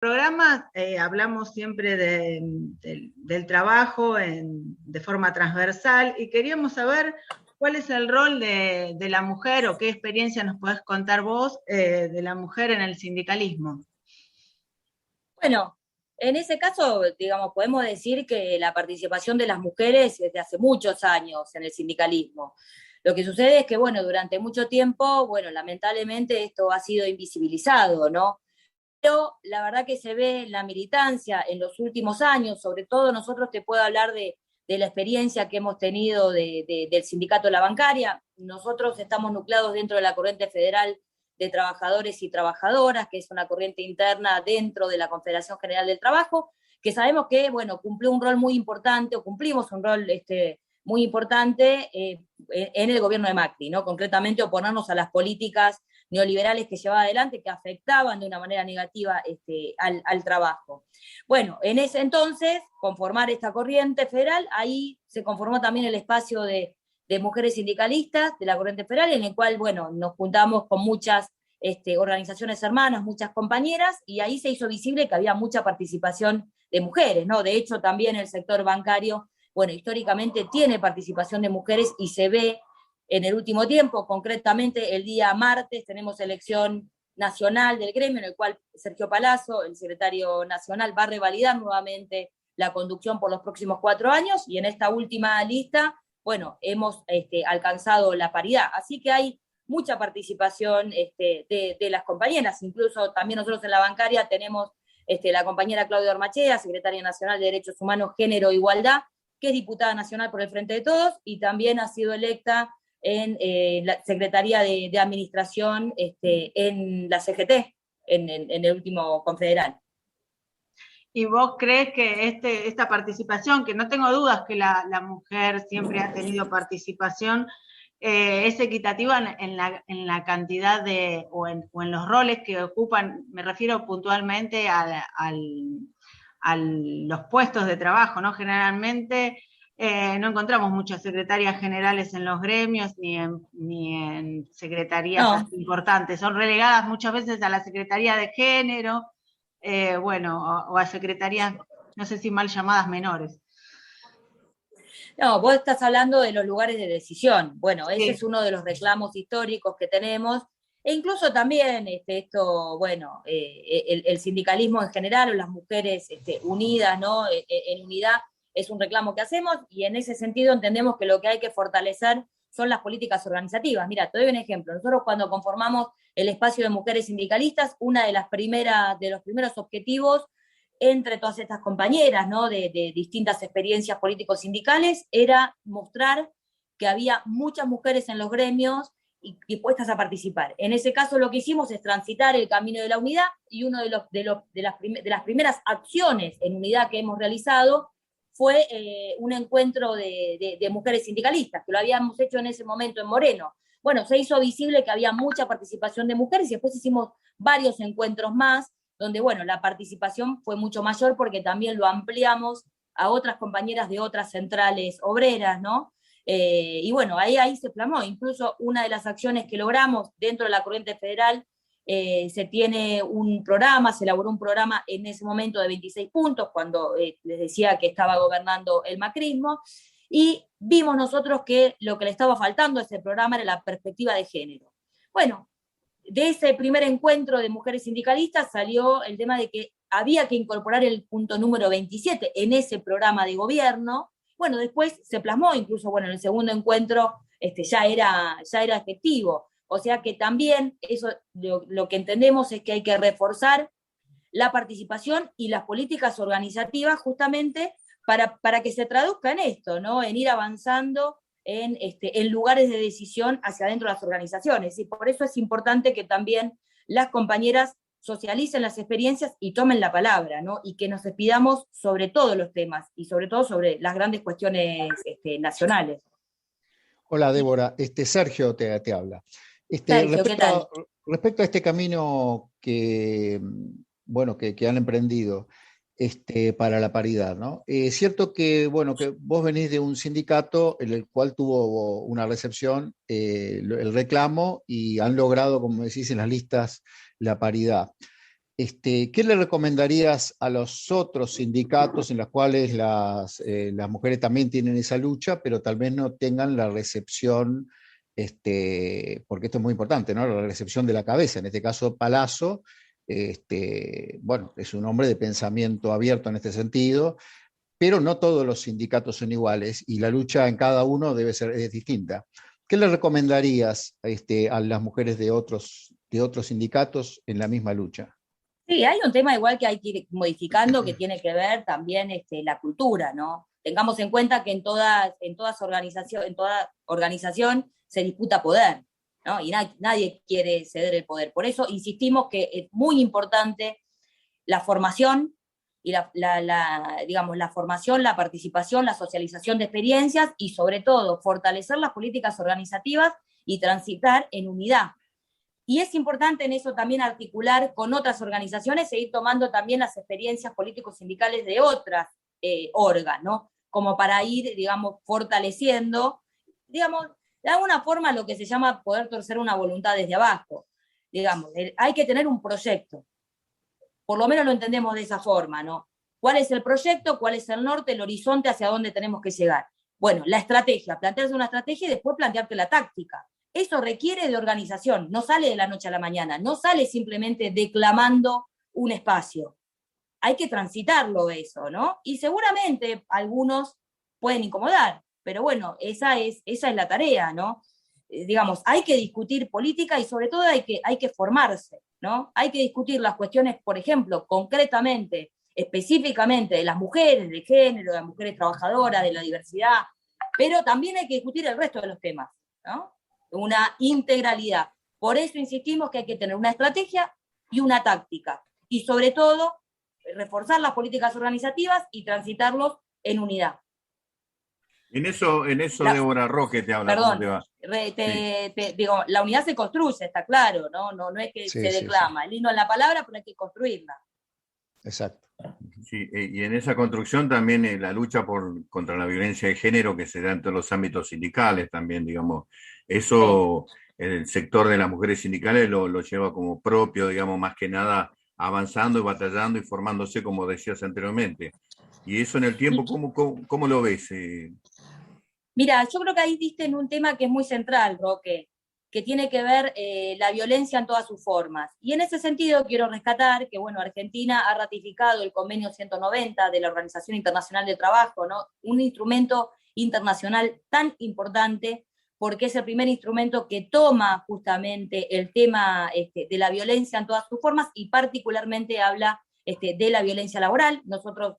Programa hablamos siempre del trabajo de forma transversal y queríamos saber cuál es el rol de la mujer o qué experiencia nos podés contar vos de la mujer en el sindicalismo. Bueno, en ese caso, digamos, podemos decir que la participación de las mujeres desde hace muchos años en el sindicalismo. Lo que sucede es que, bueno, durante mucho tiempo, bueno, lamentablemente esto ha sido invisibilizado, ¿no? Pero la verdad que se ve en la militancia en los últimos años, sobre todo nosotros te puedo hablar de la experiencia que hemos tenido del sindicato de la bancaria. Nosotros estamos nucleados dentro de la corriente federal de trabajadores y trabajadoras, que es una corriente interna dentro de la Confederación General del Trabajo, que sabemos que, bueno, cumplió un rol muy importante, o cumplimos un rol muy importante en el gobierno de Macri, ¿no? Concretamente oponernos a las políticas neoliberales que llevaba adelante, que afectaban de una manera negativa al trabajo. Bueno, en ese entonces, conformar esta corriente federal, ahí se conformó también el espacio de mujeres sindicalistas de la corriente federal, en el cual, bueno, nos juntamos con muchas organizaciones hermanas, muchas compañeras, y ahí se hizo visible que había mucha participación de mujeres, ¿no? De hecho, también el sector bancario, bueno, históricamente tiene participación de mujeres y se ve en el último tiempo, concretamente el día martes tenemos elección nacional del gremio, en el cual Sergio Palazzo, el secretario nacional, va a revalidar nuevamente la conducción por los próximos 4 años, y en esta última lista, bueno, hemos alcanzado la paridad. Así que hay mucha participación de las compañeras, incluso también nosotros en la bancaria tenemos la compañera Claudia Ormachea, secretaria nacional de Derechos Humanos, Género e Igualdad, que es diputada nacional por el Frente de Todos, y también ha sido electa en la Secretaría de Administración en la CGT, en el último confederal. ¿Y vos crees que esta participación, que no tengo dudas que la mujer siempre ha tenido participación, es equitativa en la cantidad o en los roles que ocupan? Me refiero puntualmente a los puestos de trabajo, ¿no? Generalmente no encontramos muchas secretarias generales en los gremios ni en secretarías No, así importantes. Son relegadas muchas veces a la Secretaría de Género, bueno, o a secretarías, no sé si mal llamadas, menores. no, vos estás hablando de los lugares de decisión. Bueno, ese es Sí. uno de los reclamos históricos que tenemos, e incluso también esto, bueno, el sindicalismo en general, o las mujeres unidas, ¿no? En unidad, es un reclamo que hacemos, y en ese sentido entendemos que lo que hay que fortalecer son las políticas organizativas. Mira, te doy un ejemplo. Nosotros, cuando conformamos el espacio de mujeres sindicalistas, una de los primeros objetivos entre todas estas compañeras, ¿no? de distintas experiencias políticos sindicales, era mostrar que había muchas mujeres en los gremios y dispuestas a participar. En ese caso, lo que hicimos es transitar el camino de la unidad, y uno de las primeras acciones en unidad que hemos realizado fue un encuentro de mujeres sindicalistas, que lo habíamos hecho en ese momento en Moreno. Bueno, se hizo visible que había mucha participación de mujeres, y después hicimos varios encuentros más, donde, bueno, la participación fue mucho mayor, porque también lo ampliamos a otras compañeras de otras centrales obreras, ¿no? Y bueno, ahí se plasmó. Incluso una de las acciones que logramos dentro de la corriente federal, se tiene un programa, se elaboró un programa en ese momento de 26 puntos, cuando les decía que estaba gobernando el macrismo, y vimos nosotros que lo que le estaba faltando a ese programa era la perspectiva de género. Bueno, de ese primer encuentro de mujeres sindicalistas salió el tema de que había que incorporar el punto número 27 en ese programa de gobierno. Bueno, después se plasmó, incluso, bueno, en el segundo encuentro ya era efectivo. O sea que también eso, lo que entendemos es que hay que reforzar la participación y las políticas organizativas, justamente para que se traduzca en esto, ¿no? En ir avanzando en lugares de decisión hacia adentro de las organizaciones. Y por eso es importante que también las compañeras socialicen las experiencias y tomen la palabra, ¿no? Y que nos despidamos sobre todos los temas, y sobre todo sobre las grandes cuestiones nacionales. Hola Débora, Sergio te habla. Sergio, ¿qué tal? Respecto a este camino bueno, que han emprendido para la paridad, ¿no? Es cierto que, bueno, que vos venís de un sindicato en el cual tuvo una recepción, el reclamo, y han logrado, como decís, en las listas la paridad. ¿qué le recomendarías a los otros sindicatos en los cuales las mujeres también tienen esa lucha, pero tal vez no tengan la recepción, porque esto es muy importante, ¿no? La recepción de la cabeza, en este caso Palazzo, bueno, es un hombre de pensamiento abierto en este sentido, pero no todos los sindicatos son iguales y la lucha en cada uno es distinta. ¿Qué le recomendarías a las mujeres de otros sindicatos en la misma lucha? Sí, hay un tema igual que hay que ir modificando que tiene que ver también la cultura, ¿no? Tengamos en cuenta que en toda organización se disputa poder, ¿no? Y nadie quiere ceder el poder. Por eso insistimos que es muy importante la formación y digamos, la formación, la participación, la socialización de experiencias y sobre todo fortalecer las políticas organizativas y transitar en unidad. Y es importante en eso también articular con otras organizaciones e ir tomando también las experiencias políticos sindicales de otras órganos, ¿no? Como para ir, digamos, fortaleciendo, digamos, de alguna forma lo que se llama poder torcer una voluntad desde abajo. Digamos, hay que tener un proyecto. Por lo menos lo entendemos de esa forma, ¿no? ¿Cuál es el proyecto? ¿Cuál es el norte, el horizonte hacia dónde tenemos que llegar? Bueno, la estrategia, plantearse una estrategia y después plantearte la táctica. Eso requiere de organización, no sale de la noche a la mañana, no sale simplemente declamando un espacio. Hay que transitarlo eso, ¿no? Y seguramente algunos pueden incomodar, pero bueno, esa es la tarea, ¿no? Digamos, hay que discutir política y sobre todo hay que formarse, ¿no? Hay que discutir las cuestiones, por ejemplo, concretamente, específicamente de las mujeres, de género, de las mujeres trabajadoras, de la diversidad, pero también hay que discutir el resto de los temas, ¿no? Una integralidad. Por eso insistimos que hay que tener una estrategia y una táctica. Y sobre todo, reforzar las políticas organizativas y transitarlos en unidad. En eso Débora Roque te habla. Perdón, ¿Cómo te va? digo, la unidad se construye, está claro, no es que Sí, se declama. El himno en la palabra, pero hay que construirla. Exacto. Sí, y en esa construcción también la lucha contra la violencia de género que se da en todos los ámbitos sindicales también, digamos. Eso el sector de las mujeres sindicales lo lleva como propio, digamos, más que nada avanzando y batallando y formándose, como decías anteriormente. Y eso en el tiempo, ¿cómo lo ves? Mira, yo creo que ahí diste en un tema que es muy central, Roque, que tiene que ver la violencia en todas sus formas. Y en ese sentido quiero rescatar que, bueno, Argentina ha ratificado el convenio 190 de la Organización Internacional del Trabajo, ¿no? Un instrumento internacional tan importante porque es el primer instrumento que toma justamente el tema de la violencia en todas sus formas y particularmente habla de la violencia laboral. Nosotros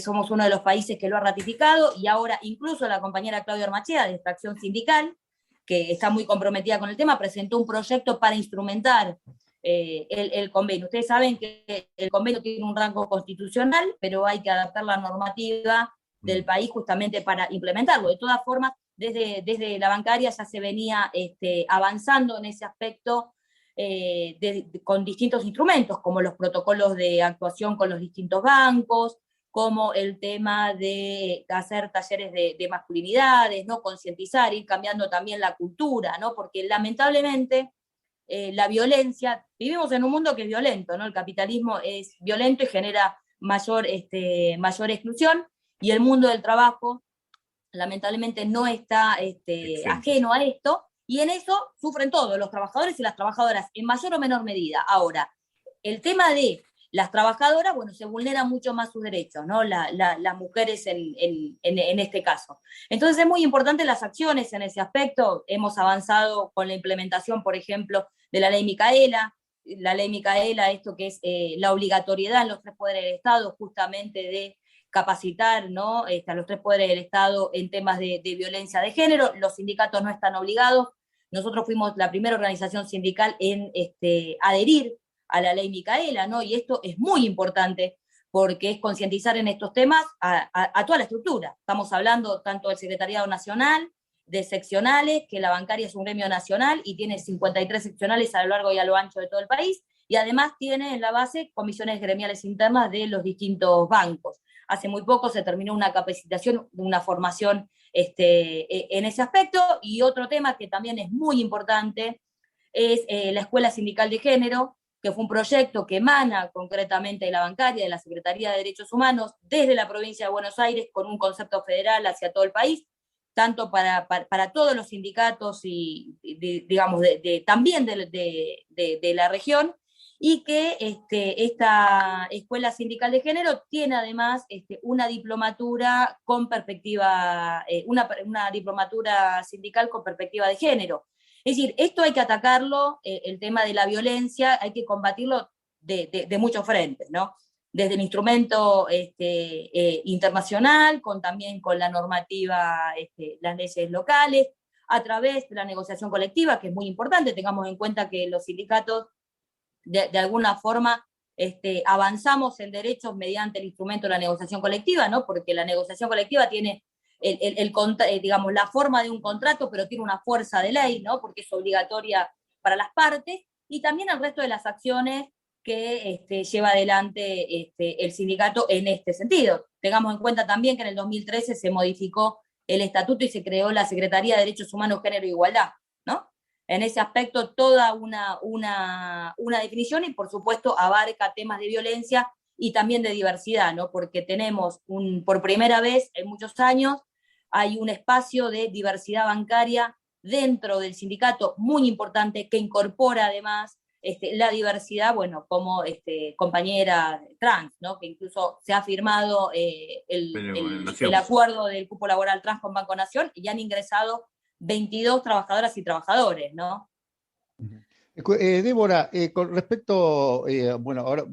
somos uno de los países que lo ha ratificado y ahora incluso la compañera Claudia Armachea de Extracción Sindical, que está muy comprometida con el tema, presentó un proyecto para instrumentar el convenio. Ustedes saben que el convenio tiene un rango constitucional, pero hay que adaptar la normativa del país justamente para implementarlo. De todas formas, desde la bancaria ya se venía avanzando en ese aspecto con distintos instrumentos, como los protocolos de actuación con los distintos bancos, como el tema de hacer talleres de masculinidades, ¿no? Concientizar, ir cambiando también la cultura, ¿no? Porque lamentablemente la violencia, vivimos en un mundo que es violento, ¿no? El capitalismo es violento y genera mayor exclusión, y el mundo del trabajo lamentablemente no está ajeno a esto, y en eso sufren todos, los trabajadores y las trabajadoras, en mayor o menor medida. Ahora, el tema de las trabajadoras, bueno, se vulneran mucho más sus derechos, ¿no? Las mujeres en este caso. Entonces es muy importante las acciones en ese aspecto. Hemos avanzado con la implementación, por ejemplo, de la ley Micaela, esto que es la obligatoriedad en los tres poderes del Estado, justamente de capacitar, ¿no? A los tres poderes del Estado en temas de violencia de género. Los sindicatos no están obligados. Nosotros fuimos la primera organización sindical en adherir a la ley Micaela, ¿no? Y esto es muy importante porque es concientizar en estos temas a toda la estructura. Estamos hablando tanto del Secretariado Nacional, de seccionales, que la bancaria es un gremio nacional y tiene 53 seccionales a lo largo y a lo ancho de todo el país, y además tiene en la base comisiones gremiales internas de los distintos bancos. Hace muy poco se terminó una capacitación, una formación en ese aspecto, y otro tema que también es muy importante es la Escuela Sindical de Género, que fue un proyecto que emana concretamente de la bancaria, de la Secretaría de Derechos Humanos, desde la provincia de Buenos Aires, con un concepto federal hacia todo el país, tanto para todos los sindicatos y, digamos, también de la región, y que esta Escuela Sindical de Género tiene además una diplomatura con perspectiva, una diplomatura sindical con perspectiva de género. Es decir, esto hay que atacarlo, el tema de la violencia, hay que combatirlo de muchos frentes, ¿no? Desde el instrumento internacional, también con la normativa, las leyes locales, a través de la negociación colectiva, que es muy importante. Tengamos en cuenta que los sindicatos de alguna forma avanzamos en derechos mediante el instrumento de la negociación colectiva, ¿no? Porque la negociación colectiva tiene digamos, la forma de un contrato, pero tiene una fuerza de ley, ¿no? Porque es obligatoria para las partes, y también el resto de las acciones que lleva adelante el sindicato en este sentido. Tengamos en cuenta también que en el 2013 se modificó el estatuto y se creó la Secretaría de Derechos Humanos, Género e Igualdad, ¿no? En ese aspecto toda una definición, y por supuesto abarca temas de violencia y también de diversidad, ¿no? Porque tenemos por primera vez en muchos años hay un espacio de diversidad bancaria dentro del sindicato muy importante, que incorpora además la diversidad, bueno, como compañera trans, ¿no? Que incluso se ha firmado el acuerdo del cupo laboral trans con Banco Nación, y han ingresado 22 trabajadoras y trabajadores, ¿no? Débora, con respecto, bueno, ahora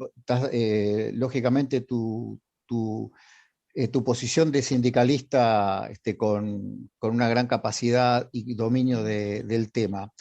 lógicamente tu posición de sindicalista con una gran capacidad y dominio del tema.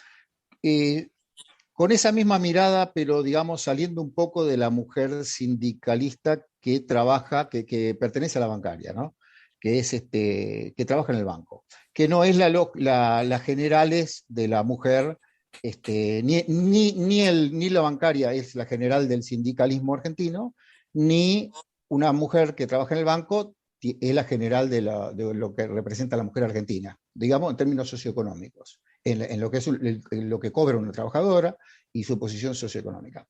Con esa misma mirada, pero digamos saliendo un poco de la mujer sindicalista que trabaja, que pertenece a la bancaria, ¿no? Que es que trabaja en el banco, que no es la generales de la mujer, ni la bancaria es la general del sindicalismo argentino, ni una mujer que trabaja en el banco es la general de lo que representa la mujer argentina, digamos en términos socioeconómicos, en lo que es lo que cobra una trabajadora y su posición socioeconómica.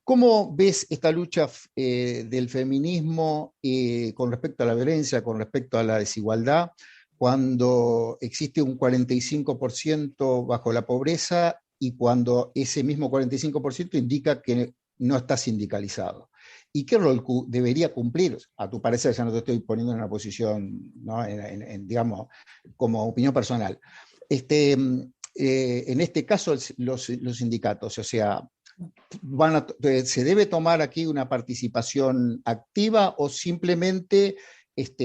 ¿Cómo ves esta lucha del feminismo con respecto a la violencia, con respecto a la desigualdad, cuando existe un 45% bajo la pobreza y cuando ese mismo 45% indica que no está sindicalizado? ¿Y qué rol debería cumplir? A tu parecer, ya no te estoy poniendo en una posición, ¿no? digamos, como opinión personal. En este caso, los sindicatos, o sea, ¿se debe tomar aquí una participación activa o simplemente,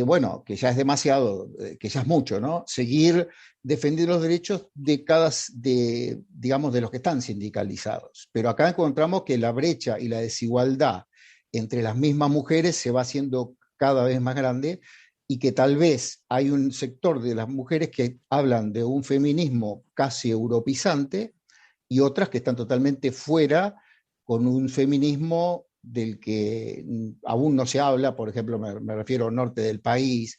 bueno, que ya es demasiado, que ya es mucho, ¿no? Seguir defendiendo los derechos digamos, de los que están sindicalizados? Pero acá encontramos que la brecha y la desigualdad entre las mismas mujeres se va haciendo cada vez más grande, y que tal vez hay un sector de las mujeres que hablan de un feminismo casi europeizante y otras que están totalmente fuera, con un feminismo del que aún no se habla. Por ejemplo, me refiero al norte del país,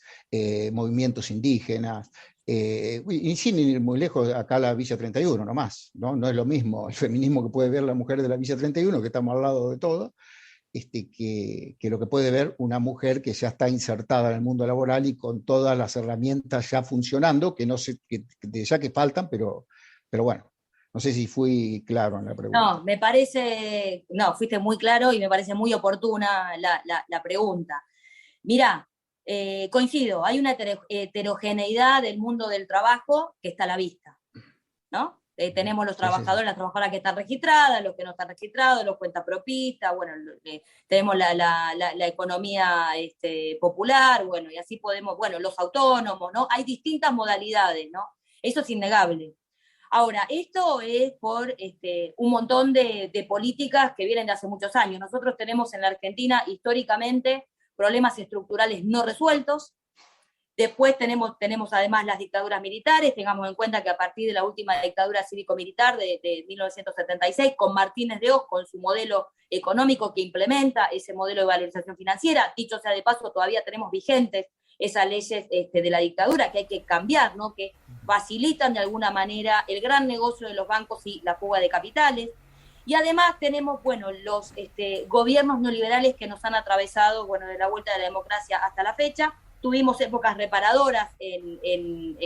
movimientos indígenas, y sin ir muy lejos, acá la Villa 31 nomás, ¿no? No es lo mismo el feminismo que puede ver la mujer de la Villa 31, que estamos al lado de todo, que lo que puede ver una mujer que ya está insertada en el mundo laboral y con todas las herramientas ya funcionando, que no sé, ya que faltan, pero bueno, no sé si fui claro en la pregunta. No, fuiste muy claro y me parece muy oportuna la pregunta. Mirá, coincido, hay una heterogeneidad del mundo del trabajo que está a la vista, ¿no? Tenemos los trabajadores, las trabajadoras que están registradas, los que no están registrados, los cuentapropistas, bueno, tenemos la economía popular, bueno, y así podemos, bueno, los autónomos, ¿no? Hay distintas modalidades, ¿no? Eso es innegable. Ahora, esto es por un montón de políticas que vienen de hace muchos años. Nosotros tenemos en la Argentina históricamente problemas estructurales no resueltos. Después tenemos además las dictaduras militares. Tengamos en cuenta que a partir de la última dictadura cívico-militar de 1976, con Martínez de Hoz, con su modelo económico que implementa ese modelo de valorización financiera, dicho sea de paso, todavía tenemos vigentes esas leyes de la dictadura que hay que cambiar, ¿no? Que facilitan de alguna manera el gran negocio de los bancos y la fuga de capitales. Y además tenemos, bueno, los gobiernos neoliberales que nos han atravesado, bueno, de la vuelta de la democracia hasta la fecha. Tuvimos épocas reparadoras en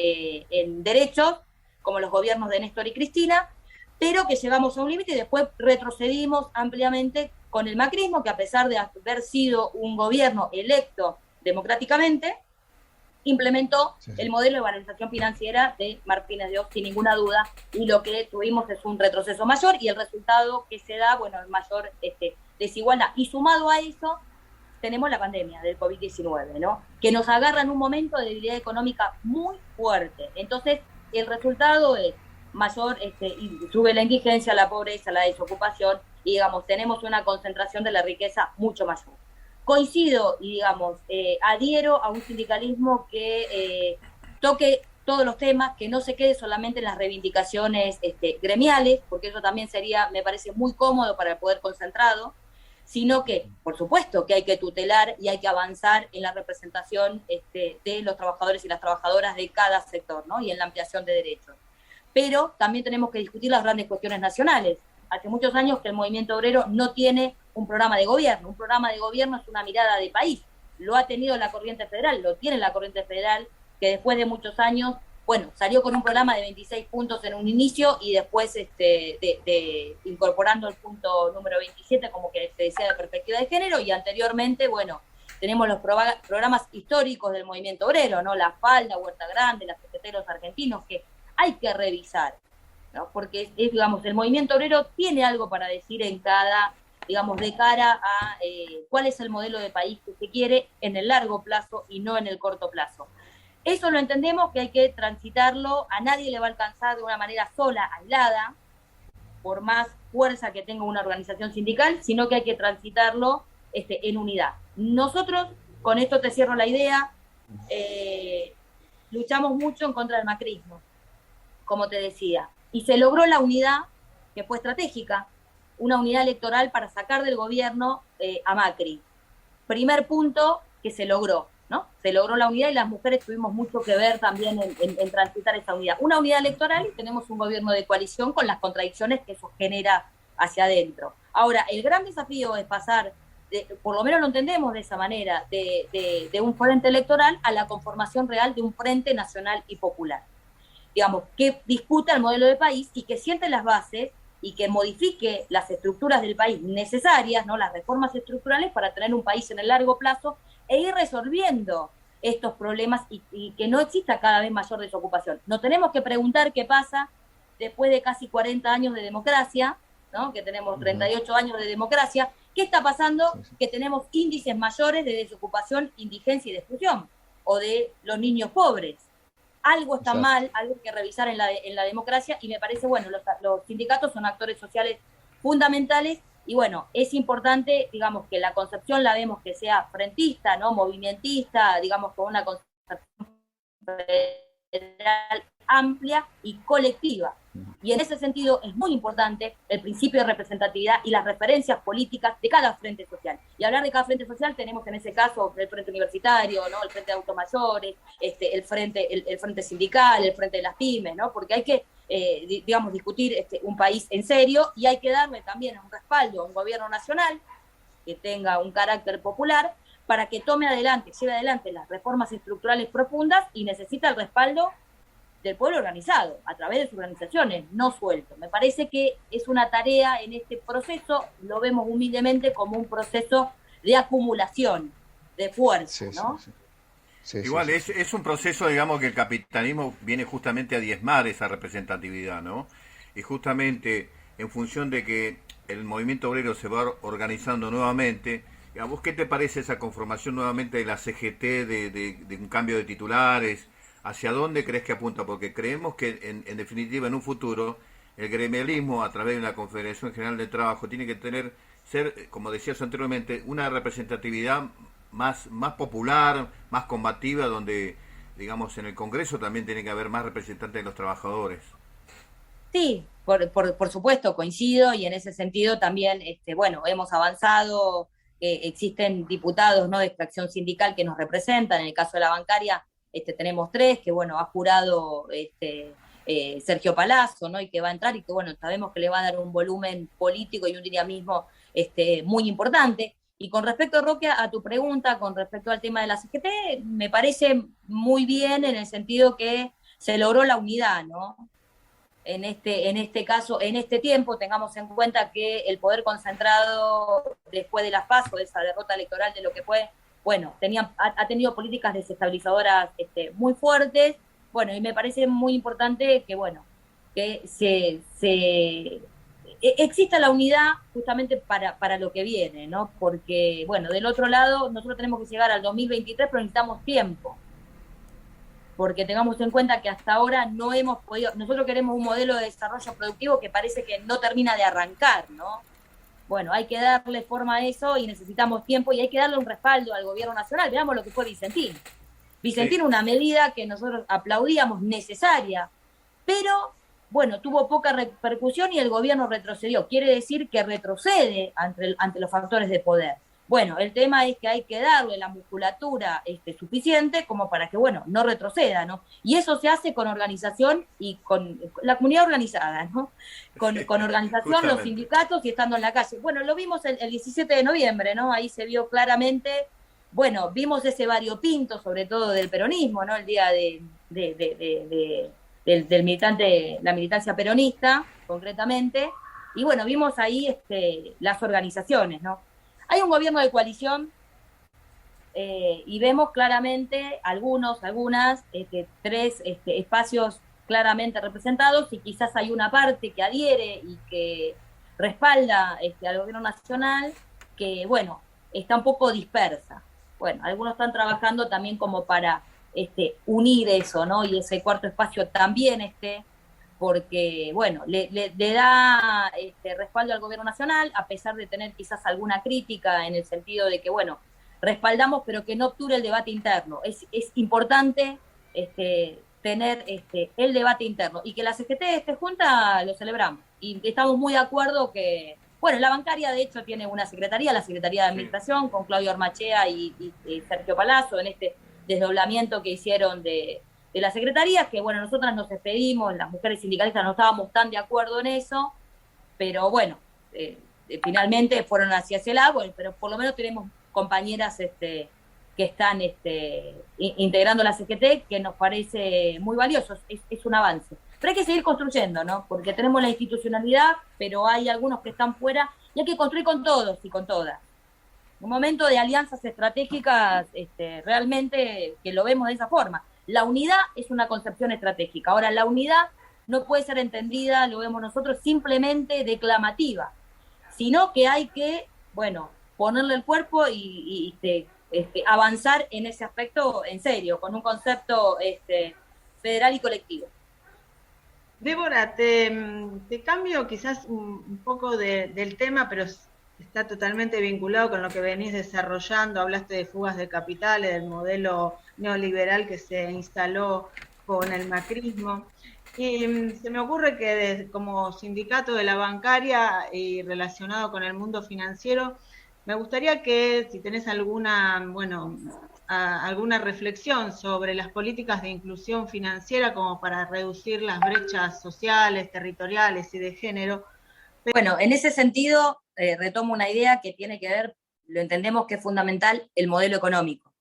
derechos, como los gobiernos de Néstor y Cristina, pero que llegamos a un límite y después retrocedimos ampliamente con el macrismo, que a pesar de haber sido un gobierno electo democráticamente, implementó el modelo de valorización financiera de Martínez de Oz, sin ninguna duda, y lo que tuvimos es un retroceso mayor, y el resultado que se da, bueno, es mayor desigualdad. Y sumado a eso, tenemos la pandemia del COVID-19, ¿no? Que nos agarra en un momento de debilidad económica muy fuerte. Entonces, el resultado es mayor, y sube la indigencia, la pobreza, la desocupación, y digamos, tenemos una concentración de la riqueza mucho mayor. Coincido y, digamos, adhiero a un sindicalismo que toque todos los temas, que no se quede solamente en las reivindicaciones gremiales, porque eso también sería, me parece, muy cómodo para el poder concentrado, sino que, por supuesto, que hay que tutelar y hay que avanzar en la representación de los trabajadores y las trabajadoras de cada sector, ¿no? Y en la ampliación de derechos. Pero también tenemos que discutir las grandes cuestiones nacionales. Hace muchos años que el movimiento obrero no tiene un programa de gobierno. Un programa de gobierno es una mirada de país. Lo ha tenido la Corriente Federal, lo tiene la Corriente Federal, que después de muchos años, bueno, salió con un programa de 26 puntos en un inicio y después incorporando el punto número 27, como que se decía, de perspectiva de género, y anteriormente, bueno, tenemos los programas históricos del movimiento obrero, ¿no? La Falda, Huerta Grande, las Cafeteros Argentinos, que hay que revisar, ¿no? Porque digamos, el movimiento obrero tiene algo para decir en cada, digamos, de cara a cuál es el modelo de país que se quiere en el largo plazo y no en el corto plazo. Eso lo entendemos que hay que transitarlo, a nadie le va a alcanzar de una manera sola, aislada, por más fuerza que tenga una organización sindical, sino que hay que transitarlo en unidad. Nosotros, con esto te cierro la idea, luchamos mucho en contra del macrismo, como te decía, y se logró la unidad que fue estratégica, una unidad electoral para sacar del gobierno a Macri. Primer punto que se logró, ¿no? Se logró la unidad y las mujeres tuvimos mucho que ver también en transitar esa unidad. Una unidad electoral y tenemos un gobierno de coalición con las contradicciones que eso genera hacia adentro. Ahora, el gran desafío es pasar, por lo menos lo entendemos de esa manera, de un frente electoral a la conformación real de un frente nacional y popular. Digamos, que discuta el modelo de país y que siente las bases y que modifique las estructuras del país necesarias, ¿no? Las reformas estructurales para tener un país en el largo plazo e ir resolviendo estos problemas y que no exista cada vez mayor desocupación. Nos tenemos que preguntar qué pasa después de casi 40 años de democracia, ¿no? Que tenemos 38 años de democracia. ¿Qué está pasando? Que tenemos índices mayores de desocupación, indigencia y de exclusión, o de los niños pobres. Algo está mal, algo hay que revisar en la democracia, y me parece, bueno, los sindicatos son actores sociales fundamentales, y bueno, es importante, digamos, que la concepción la vemos que sea frentista, ¿no? Movimentista, digamos, con una concepción federal amplia y colectiva. Y en ese sentido es muy importante el principio de representatividad y las referencias políticas de cada frente social. Y hablar de cada frente social tenemos en ese caso el frente universitario, ¿no? El frente de adultos mayores, el frente sindical, el frente de las pymes, ¿no? Porque hay que, digamos, discutir un país en serio, y hay que darle también un respaldo a un gobierno nacional que tenga un carácter popular para que lleve adelante las reformas estructurales profundas, y necesita el respaldo del pueblo organizado, a través de sus organizaciones, no suelto. Me parece que es una tarea en este proceso, lo vemos humildemente como un proceso de acumulación, de fuerza, ¿no? Igual es un proceso, digamos, que el capitalismo viene justamente a diezmar esa representatividad, ¿no? Y justamente en función de que el movimiento obrero se va organizando nuevamente, ¿a vos qué te parece esa conformación nuevamente de la CGT, de un cambio de titulares? ¿Hacia dónde crees que apunta? Porque creemos que, en definitiva, en un futuro, el gremialismo, a través de la Confederación General de Trabajo, tiene que ser, como decías anteriormente, una representatividad más popular, más combativa, donde, digamos, en el Congreso también tiene que haber más representantes de los trabajadores. Sí, por supuesto, coincido, y en ese sentido también, bueno, hemos avanzado, existen diputados, ¿no?, de extracción sindical que nos representan. En el caso de la bancaria, tenemos 3, que bueno, ha jurado Sergio Palazzo, ¿no? Y que va a entrar y que, bueno, sabemos que le va a dar un volumen político y un dinamismo muy importante. Y con respecto, Roque, a tu pregunta, con respecto al tema de la CGT, me parece muy bien en el sentido que se logró la unidad, ¿no? En este caso, en este tiempo, tengamos en cuenta que el poder concentrado después de las PASO, de esa derrota electoral de lo que fue, bueno, ha tenido políticas desestabilizadoras muy fuertes, bueno, y me parece muy importante que, bueno, que exista la unidad justamente para lo que viene, ¿no? Porque, bueno, del otro lado, nosotros tenemos que llegar al 2023, pero necesitamos tiempo. Porque tengamos en cuenta que hasta ahora no hemos podido, nosotros queremos un modelo de desarrollo productivo que parece que no termina de arrancar, ¿no? Bueno, hay que darle forma a eso y necesitamos tiempo y hay que darle un respaldo al gobierno nacional. Veamos lo que fue Vicentín. Vicentín, sí, una medida que nosotros aplaudíamos necesaria, pero bueno, tuvo poca repercusión y el gobierno retrocedió. Quiere decir que retrocede ante los factores de poder. Bueno, el tema es que hay que darle la musculatura suficiente como para que, bueno, no retroceda, ¿no? Y eso se hace con organización y con la comunidad organizada, ¿no? Con organización, los sindicatos y estando en la calle. Bueno, lo vimos el 17 de noviembre, ¿no? Ahí se vio claramente, bueno, vimos ese variopinto, sobre todo del peronismo, ¿no? El día del militante, la militancia peronista, concretamente, y bueno, vimos ahí las organizaciones, ¿no? Hay un gobierno de coalición y vemos claramente algunas, tres espacios claramente representados y quizás hay una parte que adhiere y que respalda al gobierno nacional que, bueno, está un poco dispersa. Bueno, algunos están trabajando también como para unir eso, ¿no? Y ese cuarto espacio también porque, bueno, le da respaldo al gobierno nacional, a pesar de tener quizás alguna crítica en el sentido de que, bueno, respaldamos, pero que no obture el debate interno. Es importante tener el debate interno. Y que la CGT esté junta, lo celebramos. Y estamos muy de acuerdo que, bueno, la bancaria, de hecho, tiene una secretaría, la Secretaría de Administración, con Claudio Armachea y Sergio Palazzo, en este desdoblamiento que hicieron de la Secretaría, que bueno, nosotras nos despedimos, las mujeres sindicalistas no estábamos tan de acuerdo en eso, pero bueno, finalmente fueron hacia ese lado, pero por lo menos tenemos compañeras que están integrando la CGT, que nos parece muy valioso, es un avance. Pero hay que seguir construyendo, ¿no? Porque tenemos la institucionalidad, pero hay algunos que están fuera, y hay que construir con todos y con todas. Un momento de alianzas estratégicas, realmente que lo vemos de esa forma. La unidad es una concepción estratégica. Ahora, la unidad no puede ser entendida, lo vemos nosotros, simplemente declamativa, sino que hay que, bueno, ponerle el cuerpo y avanzar en ese aspecto en serio, con un concepto federal y colectivo. Débora, te cambio quizás un poco del tema, pero está totalmente vinculado con lo que venís desarrollando. Hablaste de fugas de capitales, del modelo neoliberal que se instaló con el macrismo. Y se me ocurre que como sindicato de la bancaria y relacionado con el mundo financiero, me gustaría que si tenés alguna reflexión sobre las políticas de inclusión financiera como para reducir las brechas sociales, territoriales y de género. Bueno, en ese sentido, retomo una idea que tiene que ver, lo entendemos que es fundamental, el modelo económico.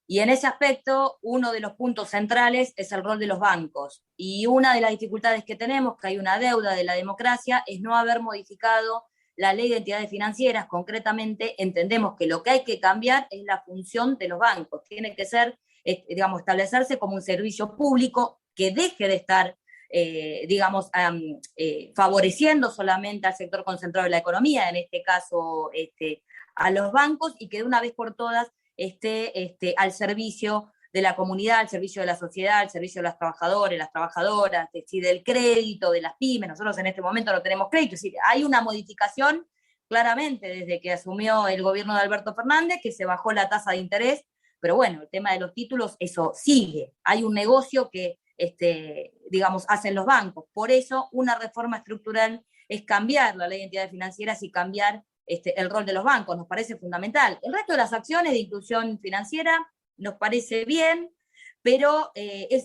Y en ese aspecto, uno de los puntos centrales es el rol de los bancos. Y una de las dificultades que tenemos, que hay una deuda de la democracia, es no haber modificado la ley de entidades financieras. Concretamente, entendemos que lo que hay que cambiar es la función de los bancos. Tiene que ser, establecerse como un servicio público que deje de estar favoreciendo solamente al sector concentrado de la economía, en este caso a los bancos, y que de una vez por todas esté al servicio de la comunidad, al servicio de la sociedad, al servicio de los trabajadores, las trabajadoras, del crédito, de las pymes. Nosotros en este momento no tenemos crédito, es decir, hay una modificación claramente desde que asumió el gobierno de Alberto Fernández, que se bajó la tasa de interés, pero bueno, el tema de los títulos, eso sigue. Hay un negocio que hacen los bancos. Por eso, una reforma estructural es cambiar la ley de entidades financieras y cambiar el rol de los bancos. Nos parece fundamental. El resto de las acciones de inclusión financiera nos parece bien, pero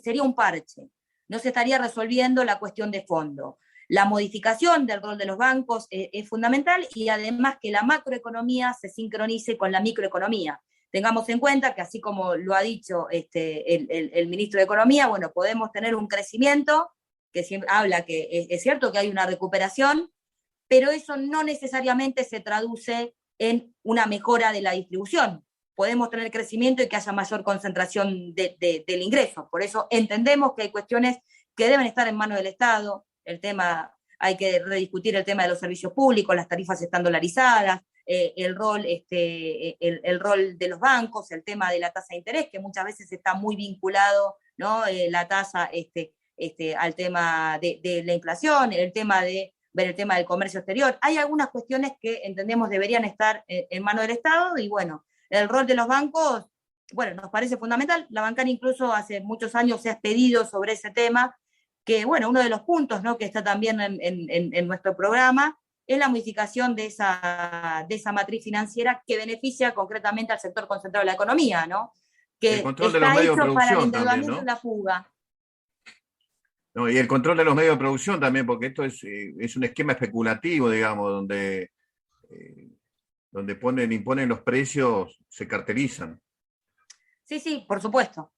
sería un parche. no se estaría resolviendo la cuestión de fondo. La modificación del rol de los bancos es fundamental, y además que la macroeconomía se sincronice con la microeconomía. Tengamos en cuenta que, así como lo ha dicho el ministro de Economía, bueno, podemos tener un crecimiento, que siempre habla que es cierto que hay una recuperación, pero eso no necesariamente se traduce en una mejora de la distribución. Podemos tener crecimiento y que haya mayor concentración del ingreso. Por eso entendemos que hay cuestiones que deben estar en manos del Estado. Hay que rediscutir el tema de los servicios públicos, las tarifas están dolarizadas, el rol de los bancos, el tema de la tasa de interés, que muchas veces está muy vinculado, ¿no? La tasa al tema de la inflación, el tema del comercio exterior. Hay algunas cuestiones que entendemos deberían estar en manos del Estado, y bueno, el rol de los bancos, bueno, nos parece fundamental. La Bancaria incluso hace muchos años se ha expedido sobre ese tema, que bueno, uno de los puntos, ¿no?, que está también en nuestro programa es la modificación de esa matriz financiera que beneficia concretamente al sector concentrado de la economía, ¿no? Que el control de los medios de para el producción endeudamiento también, ¿no? y la fuga. No, y el control de los medios de producción también, porque esto es un esquema especulativo, digamos, donde imponen los precios, se cartelizan. Sí, por supuesto.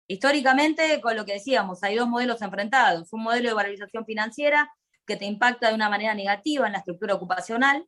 Históricamente, con lo que decíamos, hay dos modelos enfrentados. Un modelo de valorización financiera que te impacta de una manera negativa en la estructura ocupacional.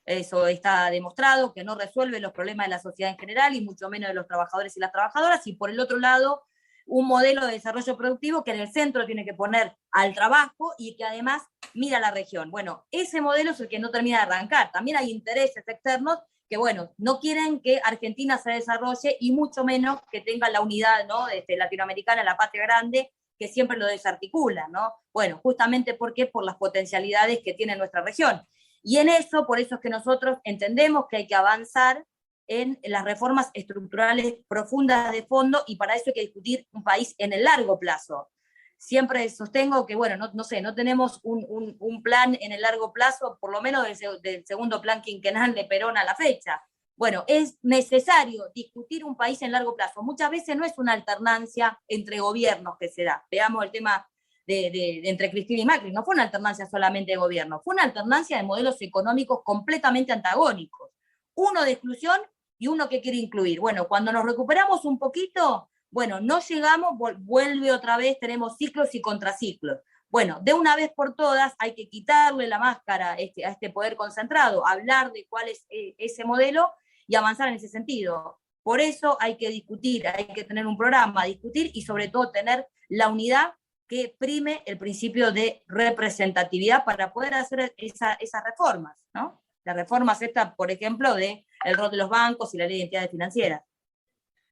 Eso está demostrado, que no resuelve los problemas de la sociedad en general, y mucho menos de los trabajadores y las trabajadoras. Y por el otro lado, un modelo de desarrollo productivo que en el centro tiene que poner al trabajo y que además mira a la región. Bueno, ese modelo es el que no termina de arrancar. También hay intereses externos que, bueno, no quieren que Argentina se desarrolle, y mucho menos que tenga la unidad, ¿no?, latinoamericana, la patria grande, que siempre lo desarticula, ¿no? Bueno, justamente por las potencialidades que tiene nuestra región. Y por eso es que nosotros entendemos que hay que avanzar en las reformas estructurales profundas de fondo, y para eso hay que discutir un país en el largo plazo. Siempre sostengo que, bueno, no tenemos un plan en el largo plazo, por lo menos del segundo plan quinquenal de Perón a la fecha. Bueno, es necesario discutir un país en largo plazo. Muchas veces no es una alternancia entre gobiernos que se da. Veamos el tema entre Cristina y Macri. No fue una alternancia solamente de gobierno, fue una alternancia de modelos económicos completamente antagónicos. Uno de exclusión y uno que quiere incluir. Bueno, cuando nos recuperamos un poquito, bueno, no llegamos, vuelve otra vez, tenemos ciclos y contraciclos. Bueno, de una vez por todas hay que quitarle la máscara a este poder concentrado, hablar de cuál es ese modelo y avanzar en ese sentido. Por eso hay que discutir, hay que tener un programa, discutir, y sobre todo tener la unidad que prime el principio de representatividad para poder hacer esas reformas, ¿no? Las reformas estas, por ejemplo, del rol de los bancos y la ley de entidades financieras.